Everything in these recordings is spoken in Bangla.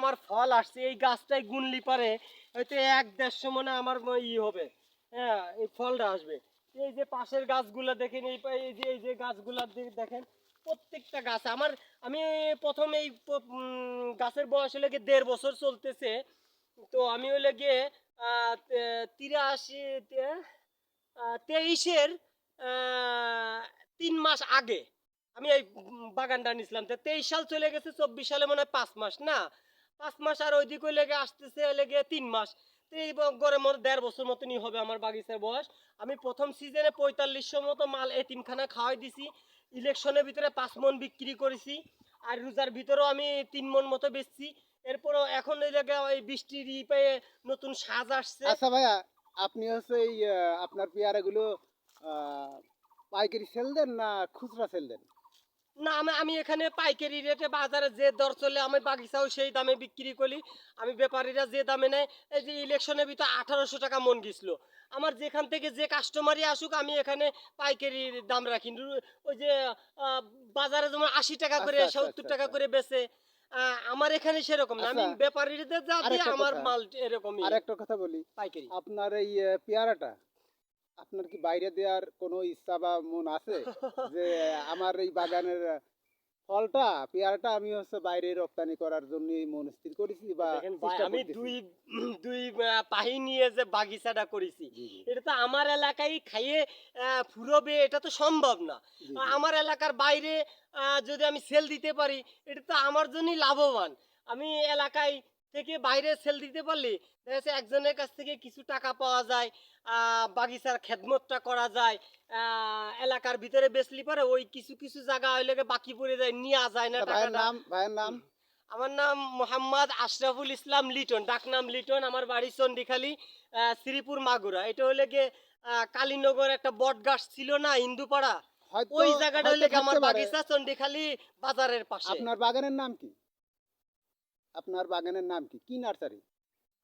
আমার ফল আসছে, এই গাছটাই গুনলি পারে হয়তো 1-1.5 মনে আমার হবে। হ্যাঁ, এই ফলটা আসবে। এই যে পাশের গাছগুলা দেখেন, এই যে গাছগুলা দেখেন, প্রত্যেকটা গাছ আমার। আমি প্রথম এই গাছের বয়স হলে গিয়ে 1.5 বছর চলতেছে। তো আমি হলে গিয়ে 23-এর 3 মাস আগে আমি এই বাগানটা নিছিলাম। তো 23 সাল চলে গেছে, 24 সালে মনে হয় 5 মাস না, 5 মাস আর ওইদিকে লেগে আসতেছে লেগে 3 মাস। তো এই গড়ে মধ্যে 1.5 বছর মতনই হবে আমার বাগিচার বয়স। আমি প্রথম সিজনে 4500 মতো মাল এতিমখানা খাওয়াই দিছি। ইলেকশনের ভিতরে 5 মন বিক্রি করেছি, আর রোজার ভিতরেও আমি 3 মন মতো বেচছি। এরপরও এখন এই জায়গায় ওই বৃষ্টির পেয়ে নতুন সাজ আসছে। আচ্ছা ভাইয়া, আপনি হচ্ছে এই আপনার পেয়ারাগুলো আহ, পাইকারি সেল দেন না খুচরা সেল দেন? না, আমি আমি এখানে পাইকারি রেটে বাজারে যে দর চলে আমি বাগিচাও সেই দামে বিক্রি করি। আমি ব্যাপারীরা যে দামে নেয়, এই যে ইলেকশনের ভিতর 1800 টাকা মন গেছিল। আমার যেখান থেকে যে কাস্টমারই আসুক আমি এখানে পাইকারি দাম রাখি। ওই যে আহ, বাজারে যেমন 80 টাকা করে আচ্ছা আচ্ছা 70 আচ্ছা টাকা আচ্ছা করে বেচে, আমার এখানে সেরকম না। আচ্ছা। আমি ব্যাপারীদের যা দিই আরেকটা আমার কথা, মাল এরকমই আরেকটা কথা বলি। পাইকারি। আপনার এই পেয়ারাটা আপনার কি বাইরে দেওয়ার কোনো ইচ্ছা বা মন আছে? যে আমার এই বাগানের ফলটা, পেয়ারাটা আমি হচ্ছে বাইরে রপ্তানি করার জন্য মন স্থির করেছি বা দেখেন ভাই, চেষ্টা আমি করতেছি। দুই দুই পাহি নিয়ে যে বাগিচাটা করেছি, জি জি এটা তো আমার এলাকায় খাইয়ে ফুরবে এটা তো সম্ভব না। জি জি। আমার এলাকার বাইরে যদি আমি সেল দিতে পারি, এটা তো আমার জন্যই লাভবান। আমি এলাকায় থেকে বাইরে সেল দিতে পারলে দেখা যাচ্ছে একজনের কাছ থেকে কিছু টাকা পাওয়া যায়, বাগিচার খেদমতটা করা যায়। এলাকার ভিতরে বেচলি পারে ওই কিছু কিছু জায়গা হইলে বাকি পড়ে যায়, নেওয়া যায় না আচ্ছা, ভাইয়ের টাকাটা। নাম, ভাইয়ের নাম? আমার নাম মোহাম্মদ আশরাফুল ইসলাম লিটন, ডাকনাম লিটন। আমার বাড়ি চন্ডিখালী, শ্রীপুর মাগুরা। এটা হলে গিয়ে কালীনগর একটা বট গাছ ছিল না হিন্দুপাড়া, হয়তো, ওই জায়গাটা হয়তো হলে গিয়ে থাকতে আমার পারে। বাগিচা চন্ডিখালী বাজারের পাশে। আপনার বাগানের নাম কি? আপনার বাগানের নাম কি? কি নার্সারি?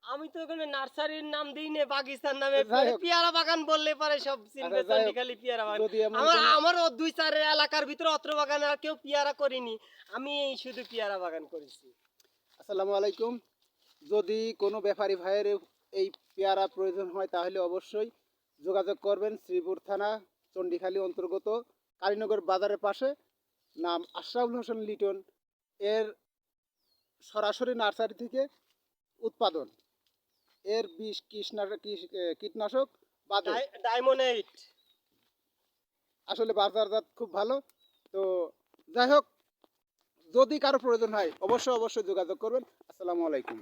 আমি তো ওখানে নার্সারির নাম দিই না, বাগিচার নামে যাই হোক, পেয়ারা বাগান বললে পারে সব আচ্ছা চিনবে, যাই হোক, চন্ডিখালী পেয়ারা বাগান। যদি এমন আমার কোনো, আমারও 2-4 এলাকার ভিতরে অত্র বাগান আর কেউ পেয়ারা করিনি, আমি এই শুধু পেয়ারা বাগান করেছি। আসসালামু আলাইকুম। যদি কোনো ব্যাপারী ভাইয়ের এই পেয়ারা প্রয়োজন হয় তাহলে অবশ্যই যোগাযোগ করবেন। শ্রীপুর থানা, চন্ডিখালী অন্তর্গত, কালীনগর বাজারের পাশে। নাম আশরাফুল হোসেন লিটন। এর সরাসরি নার্সারি থেকে উৎপাদন। এর বিষ কীটনাশক বাদে ডায়মন্ড 8। আসলে বাজারজাত খুব ভালো। তো যাই হোক, যদি কারো প্রয়োজন হয় অবশ্যই অবশ্যই যোগাযোগ করবেন। আসসালামু আলাইকুম।